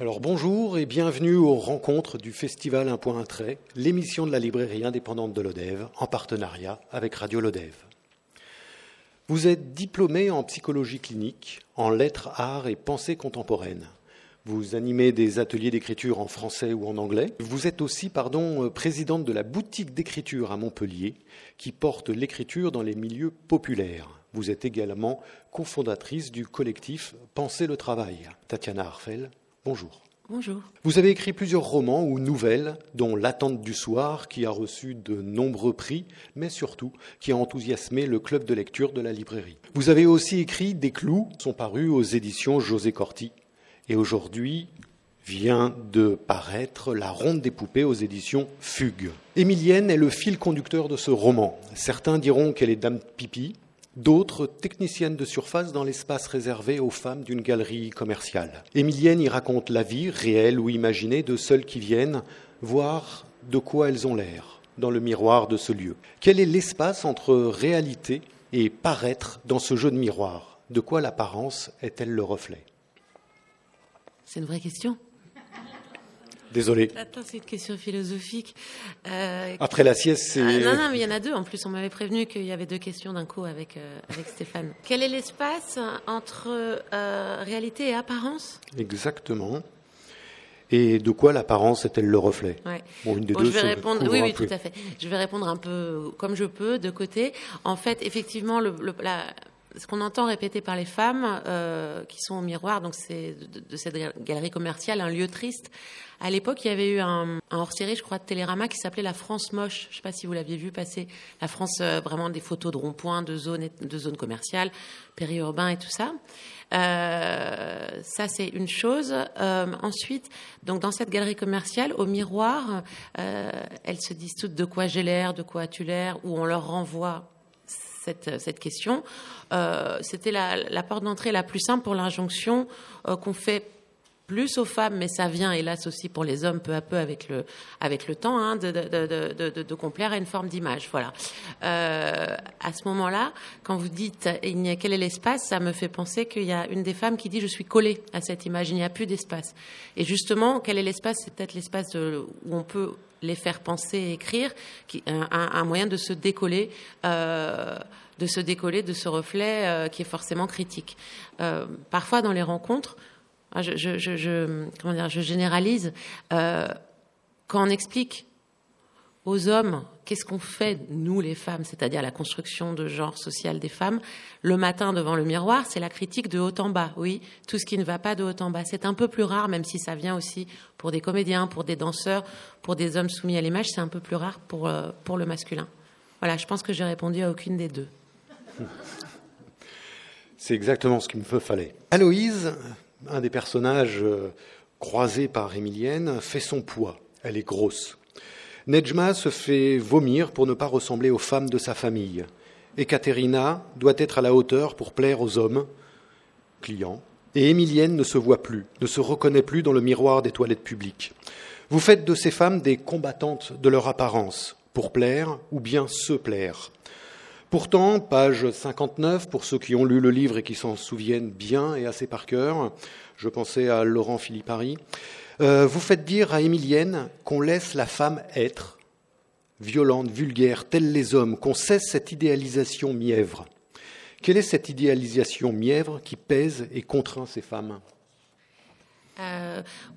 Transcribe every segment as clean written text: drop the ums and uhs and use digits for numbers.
Alors bonjour et bienvenue aux rencontres du Festival Un Point un Trait, l'émission de la librairie indépendante de Lodève, en partenariat avec Radio Lodève. Vous êtes diplômé en psychologie clinique, en lettres, arts et pensée contemporaine. Vous animez des ateliers d'écriture en français ou en anglais. Vous êtes aussi, présidente de la boutique d'écriture à Montpellier, qui porte l'écriture dans les milieux populaires. Vous êtes également cofondatrice du collectif Penser le travail. Tatiana Arfel, bonjour. Bonjour. Vous avez écrit plusieurs romans ou nouvelles, dont L'attente du soir, qui a reçu de nombreux prix, mais surtout qui a enthousiasmé le club de lecture de la librairie. Vous avez aussi écrit Des clous, sont parus aux éditions José Corti. Et aujourd'hui vient de paraître La ronde des poupées aux éditions Fugue. Émilienne est le fil conducteur de ce roman. Certains diront qu'elle est dame pipi, d'autres technicienne de surface dans l'espace réservé aux femmes d'une galerie commerciale. Émilienne y raconte la vie, réelle ou imaginée, de celles qui viennent voir de quoi elles ont l'air dans le miroir de ce lieu. Quel est l'espace entre réalité et paraître dans ce jeu de miroir? De quoi l'apparence est-elle le reflet? C'est une vraie question. Désolé. Attends, c'est une question philosophique. Après la sieste, c'est... Non, mais il y en a deux. En plus, on m'avait prévenu qu'il y avait deux questions d'un coup avec Stéphane. Quel est l'espace entre réalité et apparence? Exactement. Et de quoi l'apparence est-elle le reflet? Ouais. Bon, une des deux je vais répondre. Oui, peu. tout à fait. Je vais répondre un peu comme je peux, de côté. En fait, effectivement, ce qu'on entend répéter par les femmes qui sont au miroir, donc c'est de cette galerie commerciale, un lieu triste. À l'époque, il y avait eu un hors-série, je crois, de Télérama qui s'appelait La France moche. Je ne sais pas si vous l'aviez vu passer. La France, vraiment des photos de ronds-points, de zones commerciales, périurbains et tout ça. Ça, c'est une chose. Ensuite, donc dans cette galerie commerciale, au miroir, elles se disent toutes de quoi j'ai l'air, de quoi as-tu l'air, où on leur renvoie cette question. C'était la porte d'entrée la plus simple pour l'injonction qu'on fait plus aux femmes, mais ça vient, hélas, aussi pour les hommes peu à peu avec le temps, hein, de complaire à une forme d'image. Voilà. À ce moment-là, quand vous dites quel est l'espace, ça me fait penser qu'il y a une des femmes qui dit je suis collée à cette image, il n'y a plus d'espace. Et justement, quel est l'espace? C'est peut-être l'espace où on peut les faire penser et écrire, un moyen de se décoller. De ce reflet qui est forcément critique. Parfois, dans les rencontres, je généralise, quand on explique aux hommes qu'est-ce qu'on fait, nous les femmes, c'est-à-dire la construction de genre social des femmes, le matin devant le miroir, c'est la critique de haut en bas, oui, tout ce qui ne va pas de haut en bas. C'est un peu plus rare, même si ça vient aussi pour des comédiens, pour des danseurs, pour des hommes soumis à l'image, c'est un peu plus rare pour le masculin. Voilà, je pense que j'ai répondu à aucune des deux. C'est exactement ce qu'il me fallait. Aloïse, un des personnages croisés par Émilienne, fait son poids. Elle est grosse. Nejma se fait vomir pour ne pas ressembler aux femmes de sa famille. Ekaterina doit être à la hauteur pour plaire aux hommes, clients. Et Émilienne ne se voit plus, ne se reconnaît plus dans le miroir des toilettes publiques. Vous faites de ces femmes des combattantes de leur apparence, pour plaire ou bien se plaire. Pourtant, page 59, pour ceux qui ont lu le livre et qui s'en souviennent bien et assez par cœur, je pensais à Laurent Philippari, vous faites dire à Émilienne qu'on laisse la femme être, violente, vulgaire, telle les hommes, qu'on cesse cette idéalisation mièvre. Quelle est cette idéalisation mièvre qui pèse et contraint ces femmes ?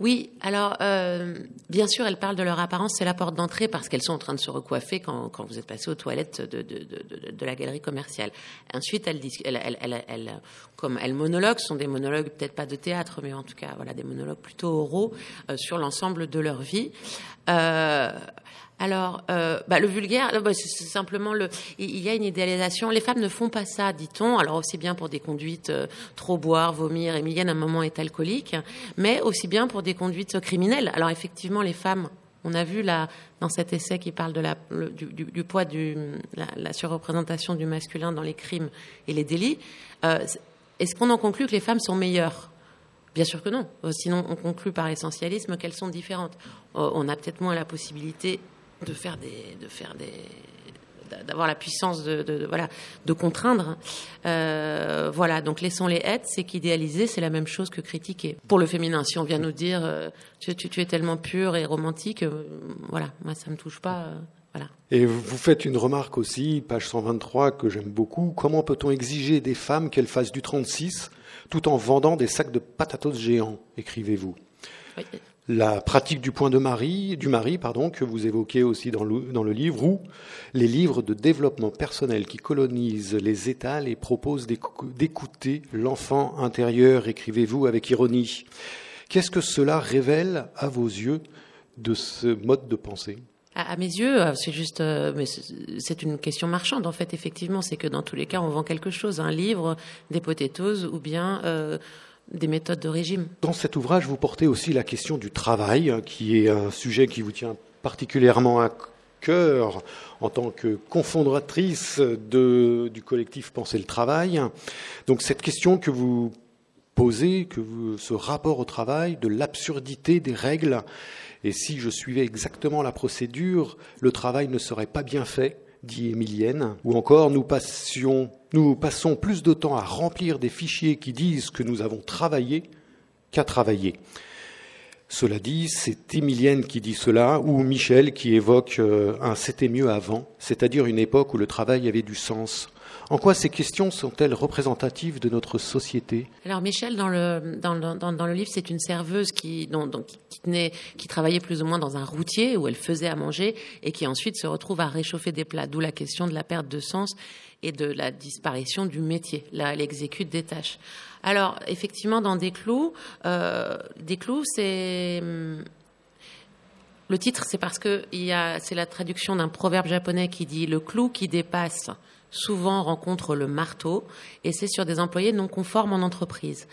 Oui, alors bien sûr, elles parlent de leur apparence, c'est la porte d'entrée parce qu'elles sont en train de se recoiffer quand vous êtes passé aux toilettes de la galerie commerciale. Ensuite, comme elles monologuent, sont des monologues peut-être pas de théâtre, mais en tout cas, voilà, des monologues plutôt oraux sur l'ensemble de leur vie. Le vulgaire, c'est simplement il y a une idéalisation. Les femmes ne font pas ça, dit-on. Alors aussi bien pour des conduites trop boire, vomir. Émilienne, à un moment, est alcoolique, mais aussi bien pour des conduites criminelles. Alors effectivement, les femmes, on a vu là dans cet essai qui parle de du poids la surreprésentation du masculin dans les crimes et les délits. Est-ce qu'on en conclut que les femmes sont meilleures ? Bien sûr que non. Sinon, on conclut par essentialisme qu'elles sont différentes. On a peut-être moins la possibilité de faire des d'avoir la puissance de contraindre. Voilà, donc laissons-les être, c'est qu'idéaliser, c'est la même chose que critiquer. Pour le féminin, si on vient nous dire tu es tellement pure et romantique, voilà, moi ça me touche pas. Voilà. Et vous faites une remarque aussi, page 123, que j'aime beaucoup. Comment peut-on exiger des femmes qu'elles fassent du 36 tout en vendant des sacs de patatos géants, écrivez-vous. Oui. La pratique du point du mari, que vous évoquez aussi dans le livre, ou les livres de développement personnel qui colonisent les étals et proposent d'écouter l'enfant intérieur, écrivez-vous avec ironie. Qu'est-ce que cela révèle à vos yeux de ce mode de pensée ? À mes yeux, c'est juste, mais c'est une question marchande en fait. Effectivement, c'est que dans tous les cas, on vend quelque chose, un livre, des potatoes ou bien des méthodes de régime. Dans cet ouvrage, vous portez aussi la question du travail, qui est un sujet qui vous tient particulièrement à cœur en tant que cofondatrice du collectif Penser le Travail. Donc cette question que vous posez, ce rapport au travail, de l'absurdité des règles. Et si je suivais exactement la procédure, le travail ne serait pas bien fait, dit Émilienne. Ou encore, nous passons plus de temps à remplir des fichiers qui disent que nous avons travaillé qu'à travailler. Cela dit, c'est Émilienne qui dit cela, ou Michel qui évoque un « c'était mieux avant », c'est-à-dire une époque où le travail avait du sens. En quoi ces questions sont-elles représentatives de notre société ? Alors Michel, dans le livre, c'est une serveuse qui travaillait plus ou moins dans un routier où elle faisait à manger et qui ensuite se retrouve à réchauffer des plats, d'où la question de la perte de sens et de la disparition du métier. Là, elle exécute des tâches. Alors, effectivement, dans Des clous, c'est... Le titre, c'est parce que c'est la traduction d'un proverbe japonais qui dit « le clou qui dépasse ». Souvent rencontre le marteau, et c'est sur des employés non conformes en entreprise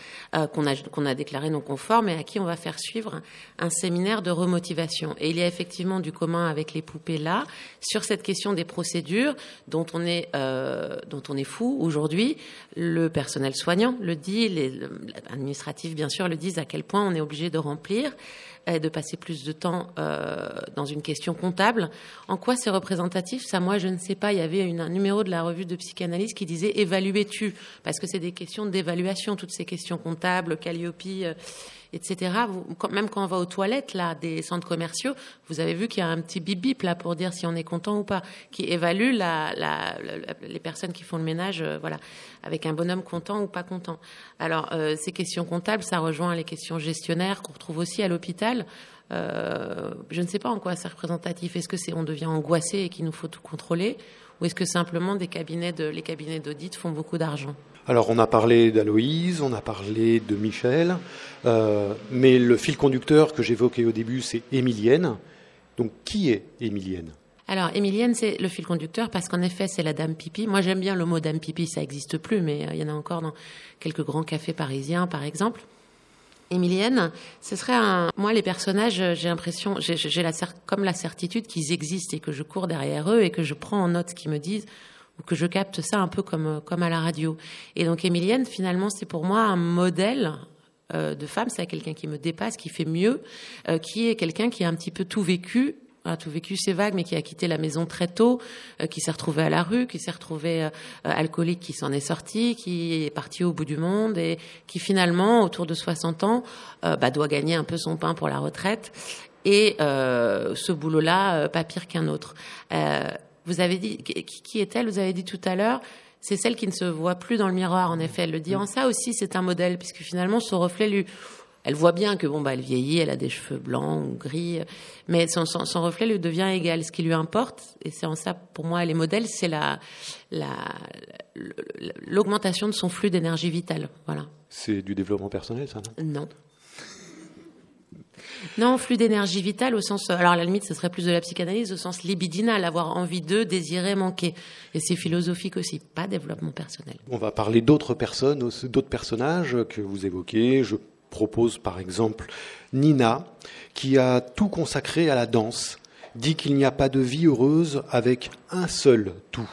qu'on a déclaré non conformes et à qui on va faire suivre un séminaire de remotivation. Et il y a effectivement du commun avec les poupées là sur cette question des procédures dont on est fou aujourd'hui. Le personnel soignant le dit, l'administratif bien sûr le disent, à quel point on est obligé de remplir, de passer plus de temps dans une question comptable. En quoi c'est représentatif ? Ça, moi, je ne sais pas. Il y avait un numéro de la revue de psychanalyse qui disait « évaluais-tu » parce que c'est des questions d'évaluation, toutes ces questions comptables, Calliope, etc. Même quand on va aux toilettes là, des centres commerciaux, vous avez vu qu'il y a un petit bip-bip là pour dire si on est content ou pas, qui évalue les personnes qui font le ménage, voilà, avec un bonhomme content ou pas content. Alors, ces questions comptables, ça rejoint les questions gestionnaires qu'on retrouve aussi à l'hôpital. Je ne sais pas en quoi c'est représentatif. Est-ce que on devient angoissé et qu'il nous faut tout contrôler, ou est-ce que simplement les cabinets d'audit font beaucoup d'argent ? Alors on a parlé d'Aloïse, on a parlé de Michel, mais le fil conducteur que j'évoquais au début, c'est Émilienne. Donc qui est Émilienne ? Alors Émilienne, c'est le fil conducteur parce qu'en effet, c'est la dame pipi. Moi, j'aime bien le mot dame pipi, ça n'existe plus, mais il y en a encore dans quelques grands cafés parisiens, par exemple. Émilienne, ce serait moi, les personnages, j'ai l'impression, j'ai comme la certitude qu'ils existent et que je cours derrière eux et que je prends en note ce qu'ils me disent, ou que je capte ça un peu comme à la radio. Et donc Émilienne, finalement, c'est pour moi un modèle de femme. C'est quelqu'un qui me dépasse, qui fait mieux, qui est quelqu'un qui a un petit peu tout vécu. Tout vécu, c'est vague, mais qui a quitté la maison très tôt, qui s'est retrouvé à la rue, qui s'est retrouvé alcoolique, qui s'en est sorti, qui est parti au bout du monde et qui finalement, autour de 60 ans, doit gagner un peu son pain pour la retraite. Et ce boulot-là, pas pire qu'un autre. Vous avez dit, qui est-elle ? Vous avez dit tout à l'heure, c'est celle qui ne se voit plus dans le miroir, en effet. Elle le dit en ça aussi, c'est un modèle, puisque finalement, son reflet elle voit bien que elle vieillit, elle a des cheveux blancs ou gris, mais son reflet lui devient égal. Ce qui lui importe, et c'est en ça, pour moi, elle est modèle, c'est l'augmentation de son flux d'énergie vitale. Voilà. C'est du développement personnel, ça, non ? Non, flux d'énergie vitale au sens... Alors, à la limite, ce serait plus de la psychanalyse au sens libidinal, avoir envie de, désirer, manquer. Et c'est philosophique aussi, pas développement personnel. On va parler d'autres personnages que vous évoquez. Je propose par exemple Nina, qui a tout consacré à la danse, dit qu'il n'y a pas de vie heureuse avec un seul tout.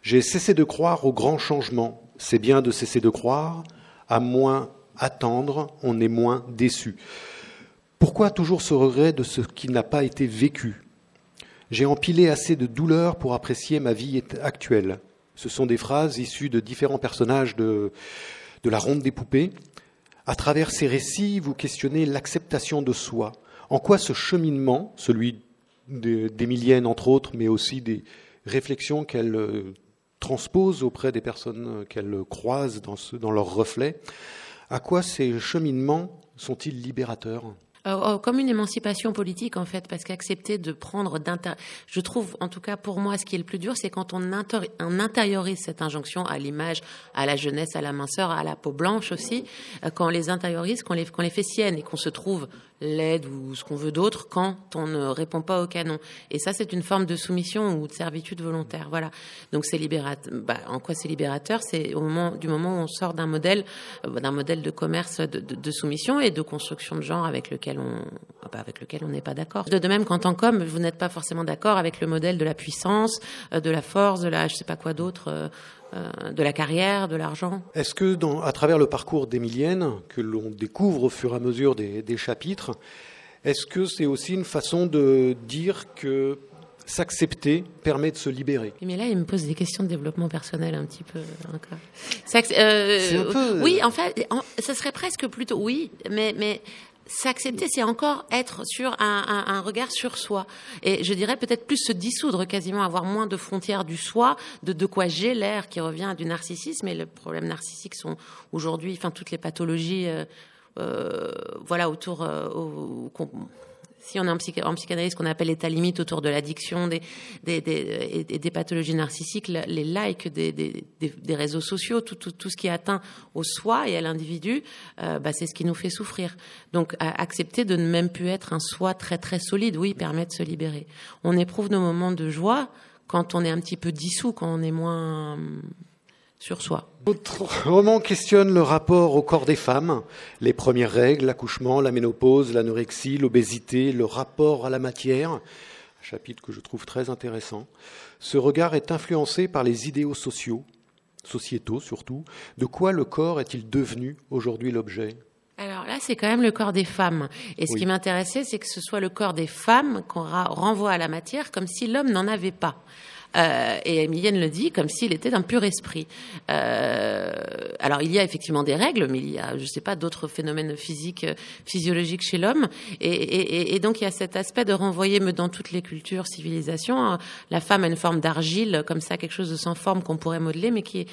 J'ai cessé de croire au grand changement. C'est bien de cesser de croire. À moins attendre, on est moins déçu. Pourquoi toujours ce regret de ce qui n'a pas été vécu ? J'ai empilé assez de douleur pour apprécier ma vie actuelle. Ce sont des phrases issues de différents personnages de la Ronde des poupées. À travers ces récits, vous questionnez l'acceptation de soi. En quoi ce cheminement, celui d'Émilienne entre autres, mais aussi des réflexions qu'elle transpose auprès des personnes qu'elle croise dans leurs reflets, à quoi ces cheminements sont-ils libérateurs ? Comme une émancipation politique, en fait, parce qu'accepter de prendre je trouve, en tout cas pour moi, ce qui est le plus dur, c'est quand on intériorise cette injonction à l'image, à la jeunesse, à la minceur, à la peau blanche aussi, quand on les intériorise, qu'on les fait siennes et qu'on se trouve laide ou ce qu'on veut d'autre quand on ne répond pas au canon. Et ça, c'est une forme de soumission ou de servitude volontaire. Voilà. Donc c'est libérateur. En quoi c'est libérateur ? C'est du moment où on sort d'un modèle de commerce de soumission et de construction de genre avec lequel on n'est pas d'accord. De même qu'en tant qu'homme, vous n'êtes pas forcément d'accord avec le modèle de la puissance, de la force, de la je sais pas quoi d'autre. De la carrière, de l'argent. Est-ce que, à travers le parcours d'Émilienne, que l'on découvre au fur et à mesure des chapitres, est-ce que c'est aussi une façon de dire que s'accepter permet de se libérer ? Mais là, il me pose des questions de développement personnel un petit peu encore. C'est un peu... Oui, en fait, ça serait presque plutôt... Oui, mais s'accepter, c'est encore être sur un regard sur soi. Et je dirais peut-être plus se dissoudre, quasiment avoir moins de frontières du soi, de quoi j'ai l'air, qui revient du narcissisme. Et le problème narcissique sont aujourd'hui, toutes les pathologies, autour... si on est en psychanalyse, qu'on appelle l'état limite autour de l'addiction, des pathologies narcissiques, les likes des réseaux sociaux, tout ce qui est atteint au soi et à l'individu, c'est ce qui nous fait souffrir. Donc, accepter de ne même plus être un soi très très solide, oui, permet de se libérer. On éprouve nos moments de joie quand on est un petit peu dissous, quand on est moins sur soi. Votre roman questionne le rapport au corps des femmes, les premières règles, l'accouchement, la ménopause, l'anorexie, l'obésité, le rapport à la matière, un chapitre que je trouve très intéressant. Ce regard est influencé par les idéaux sociétaux surtout. De quoi le corps est-il devenu aujourd'hui l'objet ? Alors là, c'est quand même le corps des femmes. Et ce qui m'intéressait, c'est que ce soit le corps des femmes qu'on renvoie à la matière comme si l'homme n'en avait pas. Et Émilienne le dit comme s'il était d'un pur esprit. Alors il y a effectivement des règles, mais il y a, je sais pas, d'autres phénomènes physiques, physiologiques chez l'homme. Et donc il y a cet aspect de renvoyer, mais dans toutes les cultures, civilisations, la femme a une forme d'argile, comme ça, quelque chose de sans forme qu'on pourrait modeler, mais qui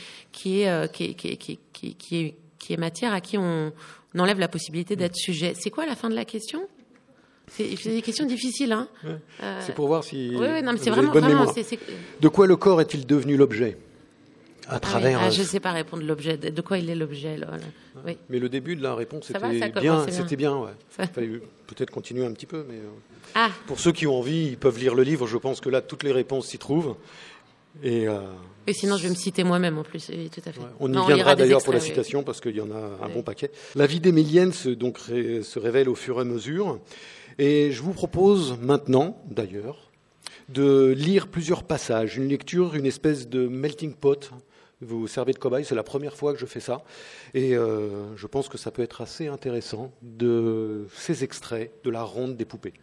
est matière à qui on enlève la possibilité d'être sujet. C'est quoi la fin de la question ? C'est des questions difficiles, hein. Ouais. C'est pour voir si non, mais c'est vous avez vraiment, bonne mémoire. De quoi le corps est-il devenu l'objet ? À travers. Je ne sais pas répondre l'objet. De quoi il est l'objet là. Oui. Mais le début de la réponse c'était bien. C'était bien. Ouais. Il fallait peut-être continuer un petit peu, mais pour ceux qui ont envie, ils peuvent lire le livre. Je pense que là, toutes les réponses s'y trouvent. Et sinon, je vais me citer moi-même en plus. Oui, tout à fait. Ouais, on y viendra d'ailleurs pour la citation parce qu'il y en a un bon paquet. La vie d'Émilienne se révèle au fur et à mesure. Et je vous propose maintenant, d'ailleurs, de lire plusieurs passages. Une lecture, une espèce de melting pot. Vous vous servez de cobaye, c'est la première fois que je fais ça. Et je pense que ça peut être assez intéressant de ces extraits de la Ronde des poupées.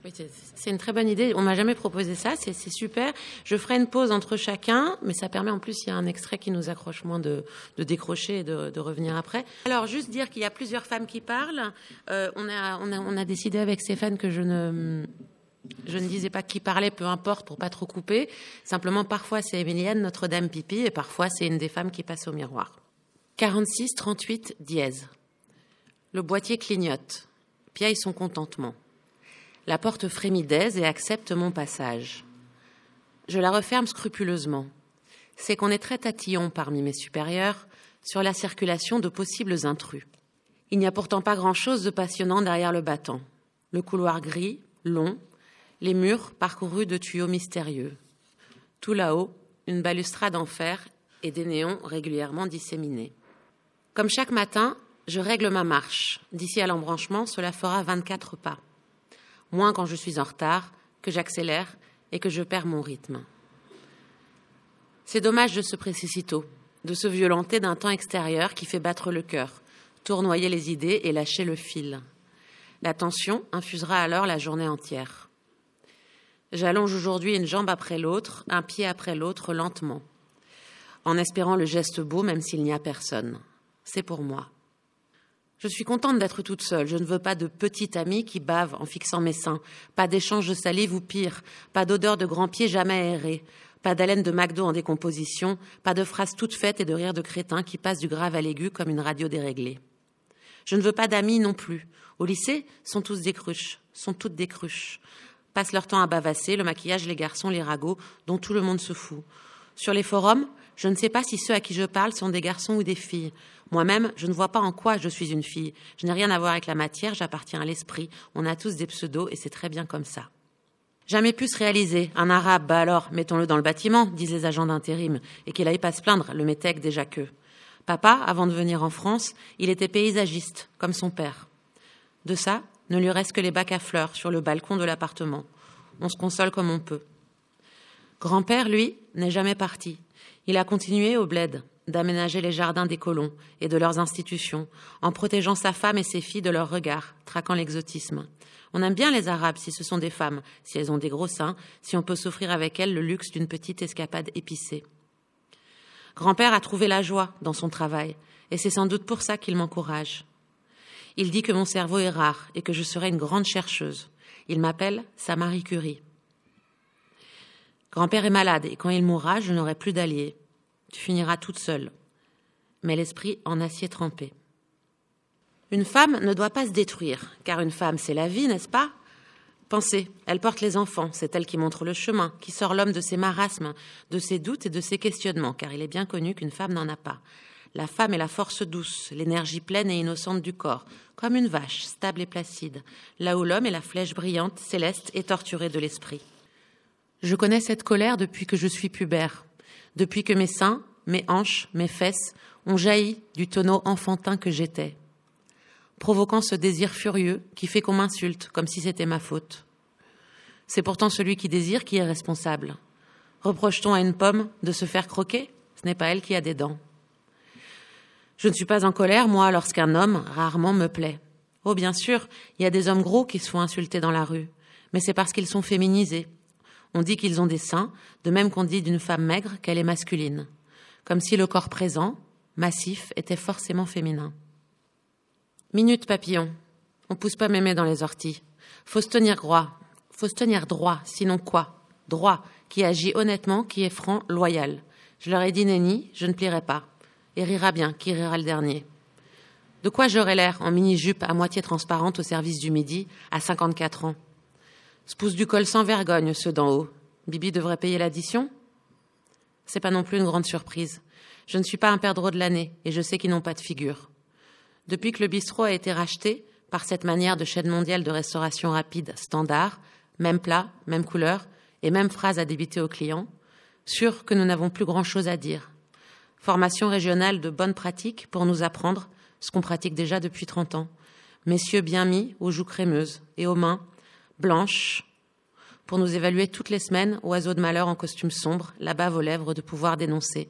Oui, c'est une très bonne idée. On m'a jamais proposé ça, c'est super. Je ferai une pause entre chacun, mais ça permet en plus, il y a un extrait qui nous accroche moins de décrocher et de revenir après. Alors, juste dire qu'il y a plusieurs femmes qui parlent. On a décidé avec Stéphane que je ne disais pas qui parlait, peu importe, pour pas trop couper. Simplement, parfois c'est Émilienne, Notre-Dame Pipi, et parfois c'est une des femmes qui passe au miroir. 46 38 dièse. Le boîtier clignote, piaille son contentement. La porte frémit d'aise et accepte mon passage. Je la referme scrupuleusement. C'est qu'on est très tatillon parmi mes supérieurs sur la circulation de possibles intrus. Il n'y a pourtant pas grand-chose de passionnant derrière le battant. Le couloir gris, long, les murs parcourus de tuyaux mystérieux. Tout là-haut, une balustrade en fer et des néons régulièrement disséminés. Comme chaque matin, je règle ma marche. D'ici à l'embranchement, cela fera 24 pas. Moins quand je suis en retard, que j'accélère et que je perds mon rythme. C'est dommage de se presser si tôt, de se violenter d'un temps extérieur qui fait battre le cœur, tournoyer les idées et lâcher le fil. La tension infusera alors la journée entière. J'allonge aujourd'hui une jambe après l'autre, un pied après l'autre, lentement, en espérant le geste beau, même s'il n'y a personne. C'est pour moi. Je suis contente d'être toute seule. Je ne veux pas de petite amie qui bave en fixant mes seins, pas d'échange de salive ou pire, pas d'odeur de grands pieds jamais aérés, pas d'haleine de McDo en décomposition, pas de phrases toutes faites et de rires de crétins qui passent du grave à l'aigu comme une radio déréglée. Je ne veux pas d'amis non plus. Au lycée, sont toutes des cruches. Passent leur temps à bavasser, le maquillage, les garçons, les ragots, dont tout le monde se fout. Sur les forums, je ne sais pas si ceux à qui je parle sont des garçons ou des filles. Moi-même, je ne vois pas en quoi je suis une fille. Je n'ai rien à voir avec la matière, j'appartiens à l'esprit. On a tous des pseudos et c'est très bien comme ça. Jamais pu se réaliser. Un arabe, bah alors, mettons-le dans le bâtiment, disent les agents d'intérim, et qu'il aille pas se plaindre, le métèque déjà que. Papa, avant de venir en France, il était paysagiste, comme son père. De ça, ne lui reste que les bacs à fleurs sur le balcon de l'appartement. On se console comme on peut. Grand-père, lui, n'est jamais parti. Il a continué au bled d'aménager les jardins des colons et de leurs institutions, en protégeant sa femme et ses filles de leurs regards, traquant l'exotisme. On aime bien les Arabes si ce sont des femmes, si elles ont des gros seins, si on peut s'offrir avec elles le luxe d'une petite escapade épicée. Grand-père a trouvé la joie dans son travail, et c'est sans doute pour ça qu'il m'encourage. Il dit que mon cerveau est rare et que je serai une grande chercheuse. Il m'appelle sa Marie Curie. Grand-père est malade et quand il mourra, je n'aurai plus d'alliés. Tu finiras toute seule. Mais l'esprit en acier trempé. Une femme ne doit pas se détruire, car une femme, c'est la vie, n'est-ce pas ? Pensez, elle porte les enfants, c'est elle qui montre le chemin, qui sort l'homme de ses marasmes, de ses doutes et de ses questionnements, car il est bien connu qu'une femme n'en a pas. La femme est la force douce, l'énergie pleine et innocente du corps, comme une vache, stable et placide, là où l'homme est la flèche brillante, céleste et torturée de l'esprit. Je connais cette colère depuis que je suis pubère, depuis que mes seins, mes hanches, mes fesses ont jailli du tonneau enfantin que j'étais, provoquant ce désir furieux qui fait qu'on m'insulte comme si c'était ma faute. C'est pourtant celui qui désire qui est responsable. Reproche-t-on à une pomme de se faire croquer ? Ce n'est pas elle qui a des dents. Je ne suis pas en colère, moi, lorsqu'un homme, rarement, me plaît. Oh, bien sûr, il y a des hommes gros qui se font insulter dans la rue, mais c'est parce qu'ils sont féminisés. On dit qu'ils ont des seins, de même qu'on dit d'une femme maigre qu'elle est masculine. Comme si le corps présent, massif, était forcément féminin. Minute papillon. On pousse pas mémé dans les orties. Faut se tenir droit, sinon quoi ? Droit, qui agit honnêtement, qui est franc, loyal. Je leur ai dit nenni, je ne plierai pas. Et rira bien, qui rira le dernier. De quoi j'aurais l'air en mini-jupe à moitié transparente au service du midi, à 54 ans ? Se poussent du col sans vergogne, ceux d'en haut. Bibi devrait payer l'addition ? C'est pas non plus une grande surprise. Je ne suis pas un perdreau de l'année, et je sais qu'ils n'ont pas de figure. Depuis que le bistrot a été racheté, par cette manière de chaîne mondiale de restauration rapide standard, même plat, même couleur, et même phrase à débiter aux clients, sûr que nous n'avons plus grand-chose à dire. Formation régionale de bonnes pratiques pour nous apprendre ce qu'on pratique déjà depuis 30 ans. Messieurs bien mis aux joues crémeuses et aux mains blanches pour nous évaluer toutes les semaines, oiseaux de malheur en costume sombre, la bave aux lèvres de pouvoir dénoncer.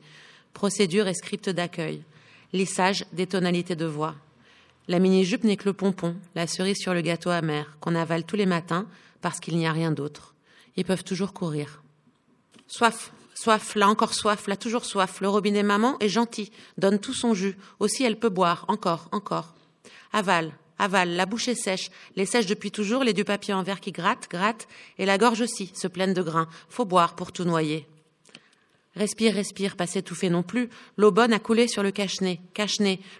Procédure et script d'accueil. Lissage des tonalités de voix. La mini-jupe n'est que le pompon, la cerise sur le gâteau amer, qu'on avale tous les matins parce qu'il n'y a rien d'autre. Ils peuvent toujours courir. Soif, là encore soif, là toujours soif. Le robinet maman est gentil, donne tout son jus. Aussi elle peut boire, encore. Avale, la bouche est sèche. Les sèche depuis toujours, les du papier en verre qui gratte, et la gorge aussi, se pleine de grains. Faut boire pour tout noyer. Respire, pas s'étouffer non plus. L'eau bonne a coulé sur le cache-nez.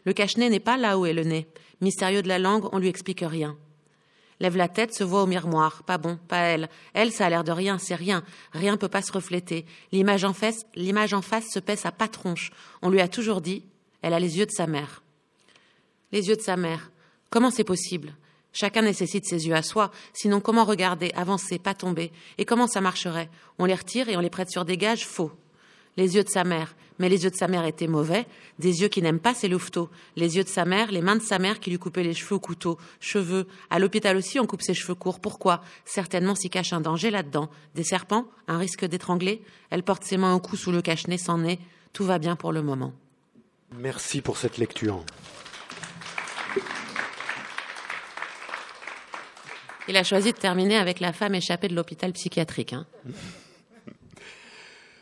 Le cache-nez n'est pas là où est le nez. Mystérieux de la langue, on lui explique rien. Lève la tête, se voit au miroir. Pas bon, pas elle. Elle, ça a l'air de rien, c'est rien. Rien peut pas se refléter. L'image en face se pèse à pas tronche. On lui a toujours dit, elle a les yeux de sa mère. Les yeux de sa mère. Comment c'est possible ? Chacun nécessite ses yeux à soi, sinon comment regarder, avancer, pas tomber ? Et comment ça marcherait ? On les retire et on les prête sur des gages faux. Les yeux de sa mère. Mais les yeux de sa mère étaient mauvais. Des yeux qui n'aiment pas ses louveteaux. Les yeux de sa mère, les mains de sa mère qui lui coupaient les cheveux au couteau. Cheveux. À l'hôpital aussi, on coupe ses cheveux courts. Pourquoi ? Certainement s'y cache un danger là-dedans. Des serpents ? Un risque d'étrangler ? Elle porte ses mains au cou sous le cache-nez sans nez. Tout va bien pour le moment. Merci pour cette lecture. Il a choisi de terminer avec la femme échappée de l'hôpital psychiatrique. Hein.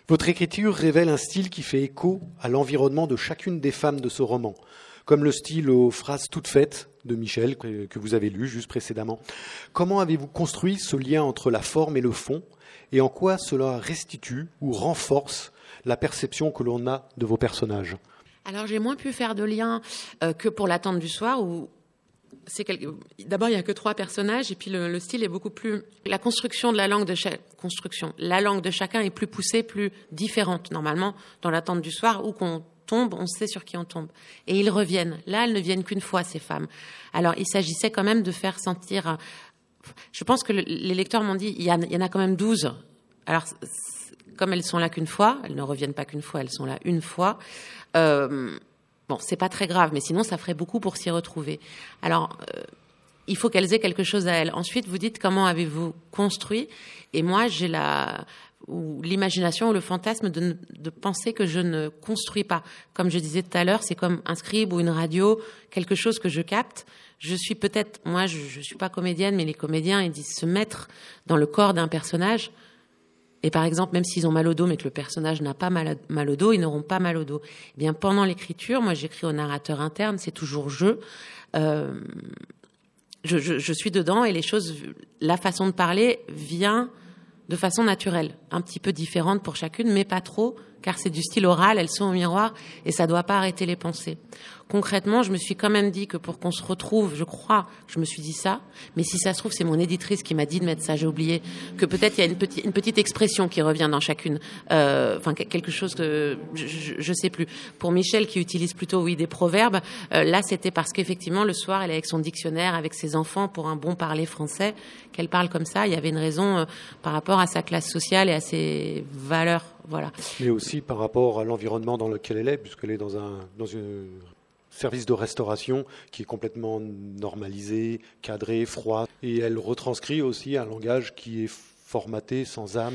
Votre écriture révèle un style qui fait écho à l'environnement de chacune des femmes de ce roman, comme le style aux phrases toutes faites de Michel, que vous avez lu juste précédemment. Comment avez-vous construit ce lien entre la forme et le fond, et en quoi cela restitue ou renforce la perception que l'on a de vos personnages ? Alors j'ai moins pu faire de lien que pour l'attente du soir, où d'abord il n'y a que 3 personnages, et puis le style est beaucoup plus... La construction de la langue la langue de chacun est plus poussée, plus différente. Normalement, dans l'attente du soir, où qu'on tombe, on sait sur qui on tombe. Et ils reviennent. Là, elles ne viennent qu'une fois, ces femmes. Alors il s'agissait quand même de faire sentir... Je pense que les lecteurs m'ont dit, il y en a quand même 12. Alors, comme elles sont là qu'une fois, elles ne reviennent pas qu'une fois, elles sont là une fois... Bon, c'est pas très grave, mais sinon ça ferait beaucoup pour s'y retrouver. Alors, il faut qu'elles aient quelque chose à elles. Ensuite, vous dites comment avez-vous construit ? Et moi, j'ai l'imagination ou le fantasme de penser que je ne construis pas. Comme je disais tout à l'heure, c'est comme un scribe ou une radio, quelque chose que je capte. Je suis peut-être, moi, je suis pas comédienne, mais les comédiens, ils disent se mettre dans le corps d'un personnage. Et par exemple, même s'ils ont mal au dos, mais que le personnage n'a pas mal au dos, ils n'auront pas mal au dos. Eh bien, pendant l'écriture, moi, j'écris au narrateur interne, c'est toujours je suis dedans, et la façon de parler vient de façon naturelle, un petit peu différente pour chacune, mais pas trop, car c'est du style oral, elles sont au miroir, et ça doit pas arrêter les pensées. Concrètement, je me suis quand même dit que pour qu'on se retrouve, je crois que je me suis dit ça, mais si ça se trouve, c'est mon éditrice qui m'a dit de mettre ça, j'ai oublié, que peut-être il y a une petite expression qui revient dans chacune, quelque chose que je sais plus. Pour Michel, qui utilise plutôt, des proverbes, là, c'était parce qu'effectivement, le soir, elle est avec son dictionnaire, avec ses enfants, pour un bon parler français, qu'elle parle comme ça. Il y avait une raison par rapport à sa classe sociale et à ses valeurs, voilà. Mais aussi par rapport à l'environnement dans lequel elle est, puisqu'elle est dans un service de restauration qui est complètement normalisé, cadré, froid. Et elle retranscrit aussi un langage qui est formaté, sans âme.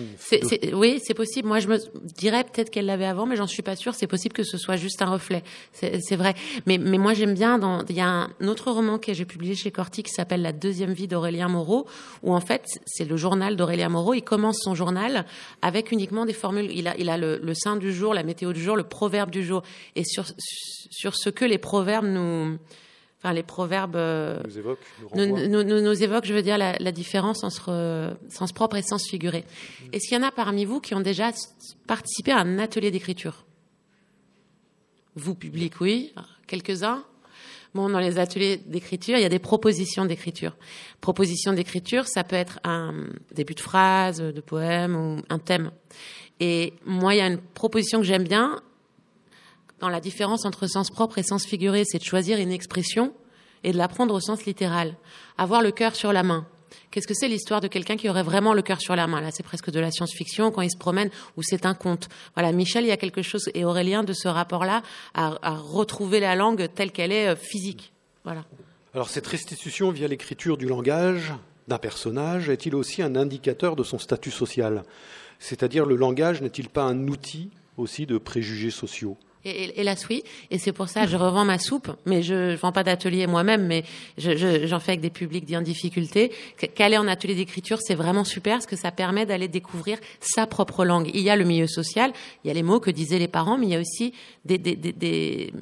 Oui, c'est possible. Moi, je me dirais peut-être qu'elle l'avait avant, mais j'en suis pas sûre. C'est possible que ce soit juste un reflet. C'est vrai. Mais moi, j'aime bien. Il y a un autre roman que j'ai publié chez Corti qui s'appelle La deuxième vie d'Aurélien Moreau, où en fait, c'est le journal d'Aurélien Moreau. Il commence son journal avec uniquement des formules. Il a le saint du jour, la météo du jour, le proverbe du jour, et sur ce que les proverbes les proverbes nous évoquent, je veux dire, la différence entre sens propre et sens figuré. Est-ce qu'il y en a parmi vous qui ont déjà participé à un atelier d'écriture ? Vous, public, oui. Quelques-uns ? Bon, dans les ateliers d'écriture, il y a des propositions d'écriture. Propositions d'écriture, ça peut être un début de phrase, de poème ou un thème. Et moi, il y a une proposition que j'aime bien, dans la différence entre sens propre et sens figuré, c'est de choisir une expression et de la prendre au sens littéral. Avoir le cœur sur la main. Qu'est-ce que c'est l'histoire de quelqu'un qui aurait vraiment le cœur sur la main ? Là, c'est presque de la science-fiction, quand il se promène, ou c'est un conte. Voilà, Michel, il y a quelque chose, et Aurélien, de ce rapport-là, à retrouver la langue telle qu'elle est physique. Voilà. Alors, cette restitution via l'écriture du langage d'un personnage est-il aussi un indicateur de son statut social ? C'est-à-dire, le langage n'est-il pas un outil aussi de préjugés sociaux ? Hélas, oui. Et c'est pour ça que je revends ma soupe. Mais je vends pas d'atelier moi-même, mais j'en fais avec des publics en difficulté. Qu'aller en atelier d'écriture, c'est vraiment super parce que ça permet d'aller découvrir sa propre langue. Il y a le milieu social, il y a les mots que disaient les parents, mais il y a aussi des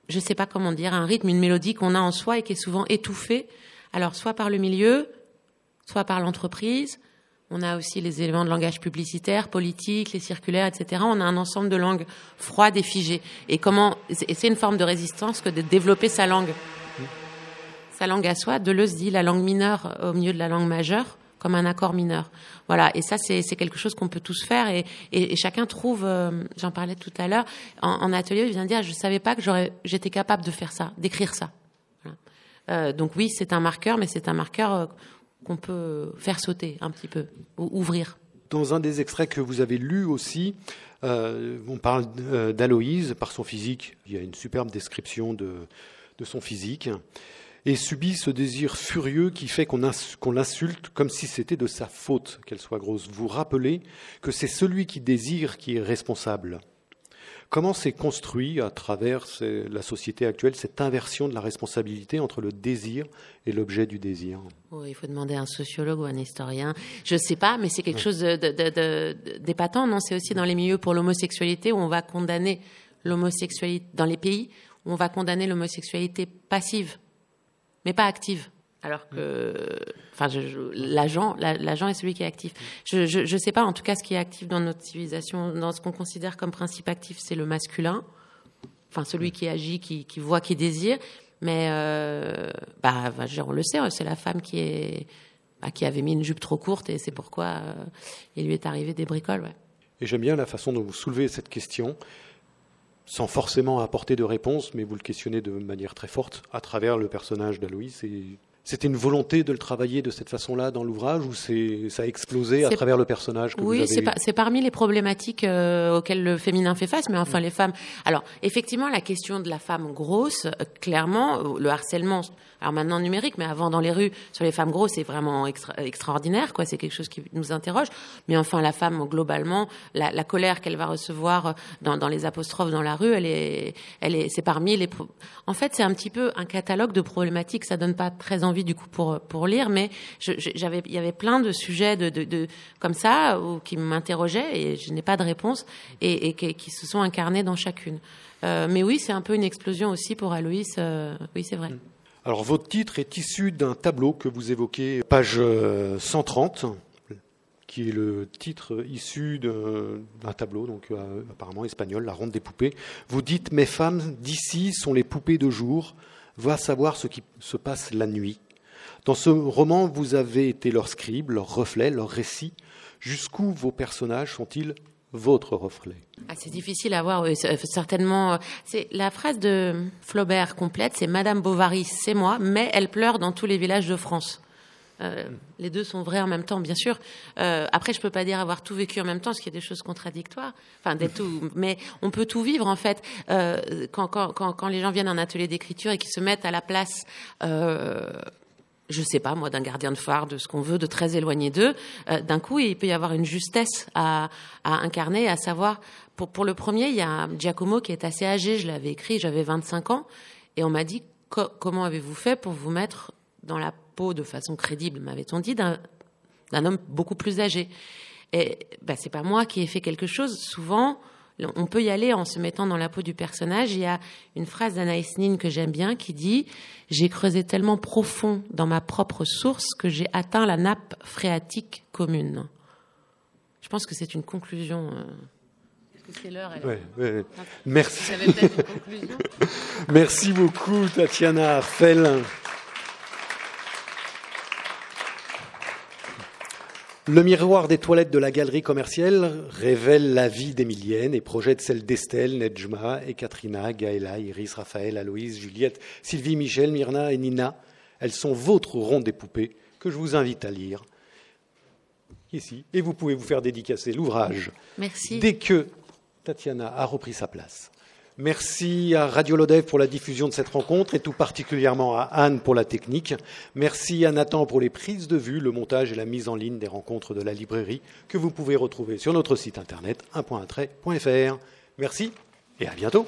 je sais pas comment dire, un rythme, une mélodie qu'on a en soi et qui est souvent étouffée. Alors, soit par le milieu, soit par l'entreprise. On a aussi les éléments de langage publicitaire, politique, les circulaires, etc. On a un ensemble de langues froides et figées. Et c'est une forme de résistance que de développer sa langue. Sa langue à soi. Deleuze dit la langue mineure au milieu de la langue majeure, comme un accord mineur. Voilà. Et ça, c'est quelque chose qu'on peut tous faire. Et chacun trouve, j'en parlais tout à l'heure, en atelier, il vient dire, je savais pas que j'étais capable de faire ça, d'écrire ça. Voilà. Donc oui, c'est un marqueur, mais c'est un marqueur qu'on peut faire sauter un petit peu, ou ouvrir. Dans un des extraits que vous avez lus aussi, on parle d'Aloïse par son physique. Il y a une superbe description de son physique. Et subit ce désir furieux qui fait qu'on l'insulte comme si c'était de sa faute qu'elle soit grosse. Vous rappelez que c'est celui qui désire qui est responsable. Comment s'est construit à travers la société actuelle cette inversion de la responsabilité entre le désir et l'objet du désir? Il faut demander à un sociologue ou un historien. Je ne sais pas, mais c'est quelque chose d'épatant. Non, c'est aussi dans les milieux pour l'homosexualité où on va condamner l'homosexualité, dans les pays où on va condamner l'homosexualité passive, mais pas active. Alors que, l'agent est celui qui est actif. Je sais pas, en tout cas, ce qui est actif dans notre civilisation, dans ce qu'on considère comme principe actif, c'est le masculin. Enfin, celui qui agit, qui voit, qui désire. Mais, on le sait, c'est la femme qui avait mis une jupe trop courte et c'est pourquoi il lui est arrivé des bricoles, ouais. Et j'aime bien la façon dont vous soulevez cette question, sans forcément apporter de réponse, mais vous le questionnez de manière très forte à travers le personnage d'Aloïs. C'était une volonté de le travailler de cette façon-là dans l'ouvrage ou ça a explosé à travers le personnage que vous avez... Oui, c'est parmi les problématiques auxquelles le féminin fait face, mais enfin les femmes... Alors, effectivement, la question de la femme grosse, clairement, le harcèlement, alors maintenant numérique, mais avant dans les rues, sur les femmes grosses, c'est vraiment extraordinaire, quoi. C'est quelque chose qui nous interroge. Mais enfin, la femme, globalement, la colère qu'elle va recevoir dans les apostrophes dans la rue, c'est parmi les... En fait, c'est un petit peu un catalogue de problématiques. Ça donne pas très envie du coup pour lire, mais il y avait plein de sujets comme ça qui m'interrogeaient et je n'ai pas de réponse et qui se sont incarnés dans chacune. Mais oui, c'est un peu une explosion aussi pour Aloïs. Oui, c'est vrai. Alors, votre titre est issu d'un tableau que vous évoquez, page 130, qui est le titre issu d'un tableau, donc apparemment espagnol, La Ronde des poupées. Vous dites « Mes femmes d'ici sont les poupées de jour, va savoir ce qui se passe la nuit ». Dans ce roman, vous avez été leur scribe, leur reflet, leur récit. Jusqu'où vos personnages sont-ils votre reflet? C'est difficile à voir, oui, certainement. C'est la phrase de Flaubert complète, c'est « Madame Bovary, c'est moi, mais elle pleure dans tous les villages de France ». Les deux sont vrais en même temps, bien sûr. Après, je peux pas dire avoir tout vécu en même temps, parce qu'il y a des choses contradictoires. Enfin, mais on peut tout vivre en fait. Quand les gens viennent à un atelier d'écriture et qu'ils se mettent à la place, je sais pas moi, d'un gardien de phare, de ce qu'on veut, de très éloigné d'eux, d'un coup, il peut y avoir une justesse à incarner, à savoir. Pour le premier, il y a Giacomo qui est assez âgé. Je l'avais écrit, j'avais 25 ans, et on m'a dit comment avez-vous fait pour vous mettre dans la peau de façon crédible, m'avait-on dit, d'un homme beaucoup plus âgé. Et c'est pas moi qui ai fait quelque chose. Souvent, on peut y aller en se mettant dans la peau du personnage. Il y a une phrase d'Anaïs Nin que j'aime bien qui dit « J'ai creusé tellement profond dans ma propre source que j'ai atteint la nappe phréatique commune ». Je pense que c'est une conclusion. Est-ce que c'est l'heure? Ouais. Merci. Vous avez peut-être une conclusion. Merci beaucoup, Tatiana Arfel. Le miroir des toilettes de la galerie commerciale révèle la vie d'Émilienne et projette celle d'Estelle, Nedjma et Katrina, Gaëla, Iris, Raphaël, Aloïse, Juliette, Sylvie, Michel, Myrna et Nina. Elles sont votre ronde des poupées que je vous invite à lire ici. Et vous pouvez vous faire dédicacer l'ouvrage. Merci. Dès que Tatiana a repris sa place. Merci à Radio Lodève pour la diffusion de cette rencontre et tout particulièrement à Anne pour la technique. Merci à Nathan pour les prises de vue, le montage et la mise en ligne des rencontres de la librairie que vous pouvez retrouver sur notre site internet un.trait.fr. Merci et à bientôt.